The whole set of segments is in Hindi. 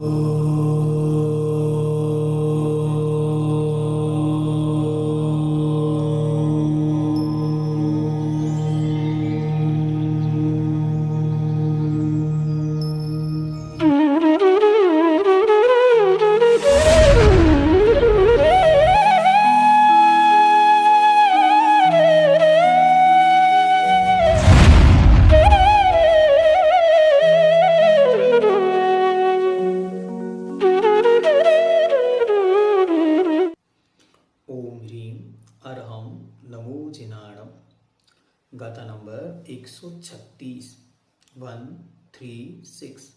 ओम ह्रीं अरहम नमो जिनाणम। गाथा नंबर 136 136।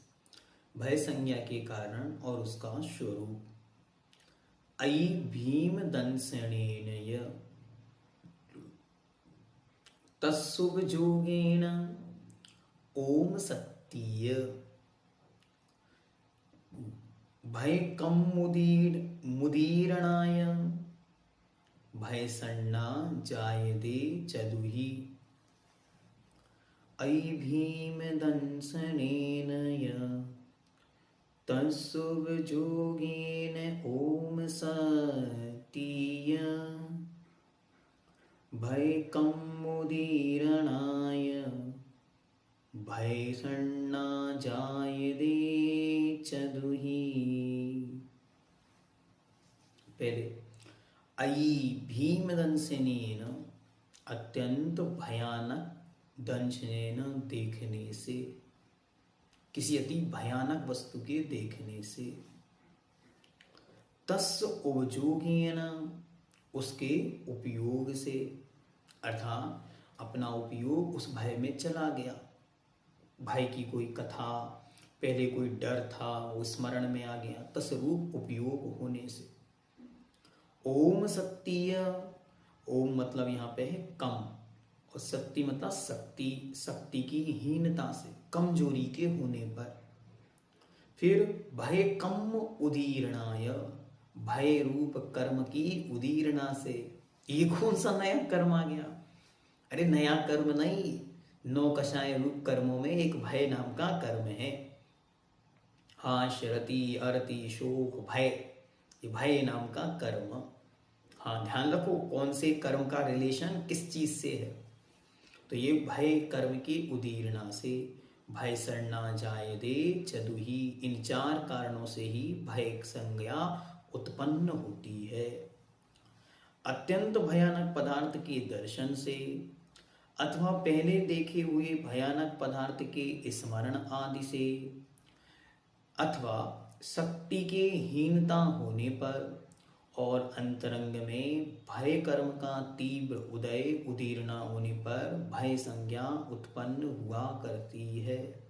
भय संज्ञा के कारण और उसका स्वरूप। अयि भीम दंसनेन तत्सुभ जोगेन ओम सत्तीय भय कम मुदीरणाय भय सन्ना जायदे चदुहि। अयि भीम दंसनेन तत्सुभ जोगेन ओम सत्तीय भय कम मुदीरणाय भय सन्ना जायदे चदुहि। पहले अयि भीम दंसनेन, अत्यंत भयानक दंशनेन देखने से, किसी अति भयानक वस्तु के देखने से। तस् उपयोगेन, उसके उपयोग से, अर्थात अपना उपयोग उस भय में चला गया। भय की कोई कथा, पहले कोई डर था वो स्मरण में आ गया, तस्वरूप उपयोग होने से। ओम सत्तीय, ओम मतलब यहाँ पे है कम, और सत्ती मतलब शक्ति, शक्ति की हीनता से, कमजोरी के होने पर। फिर भय कम उदीरणाय, भय रूप कर्म की उदीरणा से। ये कौन सा नया कर्म आ गया? अरे नया कर्म नहीं, नौ कषाय रूप कर्मों में एक भय नाम का कर्म है। हाश रति अरति शोक भय, ये भय नाम का कर्म। हाँ ध्यान रखो कौन से कर्म का रिलेशन किस चीज से है। तो ये भय कर्म की उदीरणा से। भय सन्ना जायदे चदुहि, इन चार कारणों से ही भय संज्ञा उत्पन्न होती है। अत्यंत भयानक पदार्थ के दर्शन से, अथवा पहले देखे हुए भयानक पदार्थ के स्मरण आदि से, अथवा शक्ति के हीनता होने पर, और अंतरंग में भय कर्म का तीव्र उदय उदीरना होने पर भय संज्ञा उत्पन्न हुआ करती है।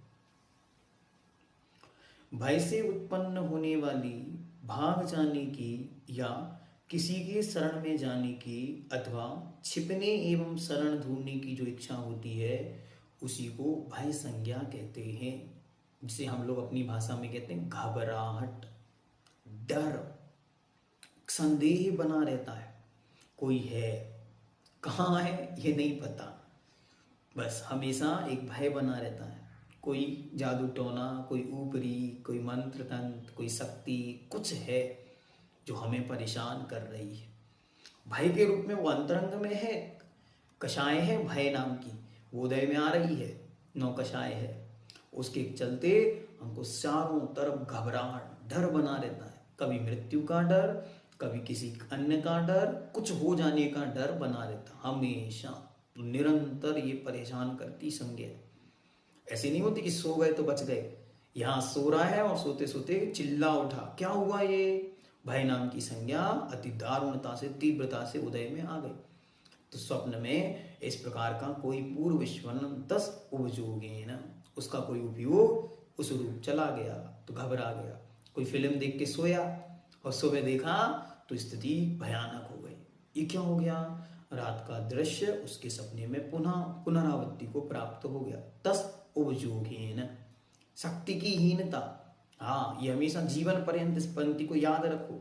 भय से उत्पन्न होने वाली भाग जाने की या किसी के शरण में जाने की, अथवा छिपने एवं शरण ढूंढने की जो इच्छा होती है, उसी को भय संज्ञा कहते हैं। जिसे हम लोग अपनी भाषा में कहते हैं घबराहट, डर, संदेह बना रहता है। कोई है, कहाँ है ये नहीं पता, बस हमेशा एक भय बना रहता है। कोई जादू टोना, कोई ऊपरी, कोई मंत्र तंत्र, कोई शक्ति, कुछ है जो हमें परेशान कर रही है। भय के रूप में वो अंतरंग में है, कषाय है भय नाम की, वो उदय में आ रही है, नौ कषाय है। उसके चलते हमको चारों तरफ घबराहट, डर बना रहता है। कभी मृत्यु का डर, कभी किसी अन्य का डर, कुछ हो जाने का डर बना रहता हमेशा। तो निरंतर ये परेशान करती संज्ञा। ऐसे नहीं होती कि सो गए तो बच गए, यहाँ सो रहा है और सोते सोते चिल्ला उठा, क्या हुआ ये? भय नाम की संज्ञा अति दारुणता से, तीव्रता से उदय में आ गई। तो स्वप्न में इस प्रकार का कोई पूर्व विश्वनम तस् उपयोगेन, उसका कोई उपयोग उस रूप चला गया तो घबरा गया। कोई फिल्म देख के सोया और सुबह देखा तो स्थिति भयानक हो गई। ये क्या हो गया? रात का दृश्य उसके सपने में पुनः पुनरावृत्ति को प्राप्त हो गया। तस् उपयोगेन, शक्ति की हीनता। हाँ, ये हमेशा जीवन पर्यंत इस पंक्ति को याद रखो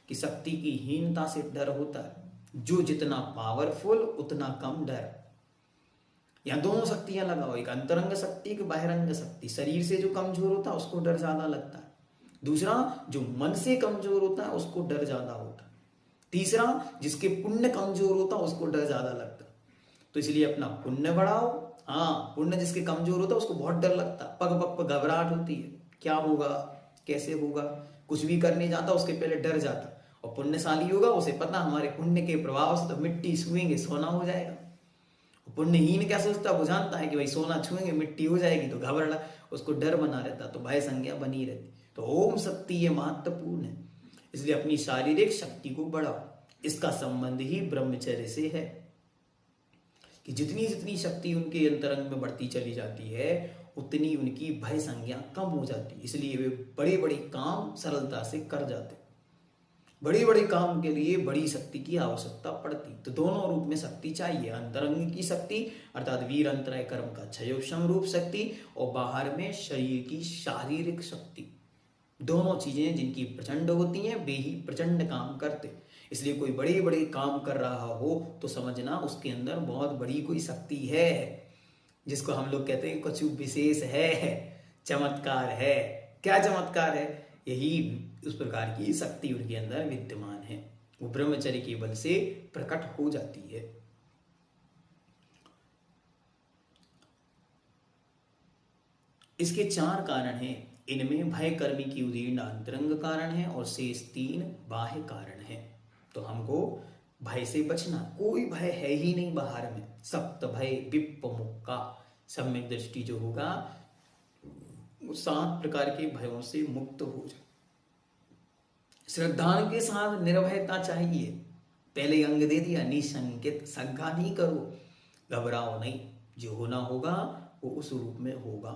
कि शक्ति की हीनता से डर होता है। जो जितना पावरफुल उतना कम डर। यहाँ दोनों शक्तियां लगाओ, एक अंतरंग शक्ति, एक बाहिरंग शक्ति। शरीर से जो कमजोर होता है उसको डर ज्यादा लगता है, दूसरा, जो मन से कमजोर होता है उसको डर ज्यादा होता है। तीसरा, जिसके पुण्य कमजोर होता है उसको डर ज्यादा लगता है। तो इसलिए अपना पुण्य बढ़ाओ। हाँ, पुण्य जिसके कमजोर होता है उसको बहुत डर लगता है, पग पग पर घबराहट होती है, क्या होगा, कैसे होगा, कुछ भी करने जाता उसके पहले डर जाता। और पुण्यशाली होगा, उसे पता हमारे पुण्य के प्रभाव से तो मिट्टी छुएंगे सोना हो जाएगा। पुण्यहीन क्या सोचता, वो जानता है कि भाई सोना छुएंगे मिट्टी हो जाएगी, तो घबरा, उसको डर बना रहता, तो भय संज्ञा बनी रहती। तो ओम शक्ति ये महत्वपूर्ण है, इसलिए अपनी शारीरिक शक्ति को बढ़ाओ। इसका संबंध ही ब्रह्मचर्य से है कि जितनी जितनी शक्ति उनके अंतरंग में बढ़ती चली जाती है उतनी उनकी भय संज्ञा कम हो जाती, इसलिए वे बड़े बड़े काम सरलता से कर जाते। बड़े बड़े काम के लिए बड़ी शक्ति की आवश्यकता पड़ती, तो दोनों रूप में शक्ति चाहिए, अंतरंग की शक्ति अर्थात वीर अंतरय कर्म का क्षयोक्षम रूप शक्ति, और बाहर में शरीर की शारीरिक शक्ति। दोनों चीजें जिनकी प्रचंड होती हैं वे ही प्रचंड काम करते। इसलिए कोई बड़े बड़े काम कर रहा हो तो समझना उसके अंदर बहुत बड़ी कोई शक्ति है, जिसको हम लोग कहते हैं कुछ विशेष है, चमत्कार है। क्या चमत्कार है? यही उस प्रकार की शक्ति उनके अंदर विद्यमान है, वो ब्रह्मचर्य के बल से प्रकट हो जाती है। इसके 4 कारण हैं। इनमें भय कर्मी की उदीर्ण अंतरंग कारण है और शेष 3 बाह्य कारण है। तो हमको भय से बचना, कोई भय है ही नहीं बाहर में, सप्त भय विप्प मुक्का, सम्यक दृष्टि जो होगा वो 7 प्रकार के भयों से मुक्त हो जाए। श्रद्धा के साथ निर्भयता चाहिए, पहले अंग दे दिया, निशंकित, शंका नहीं करो, घबराओ नहीं, जो होना होगा वो उस रूप में होगा।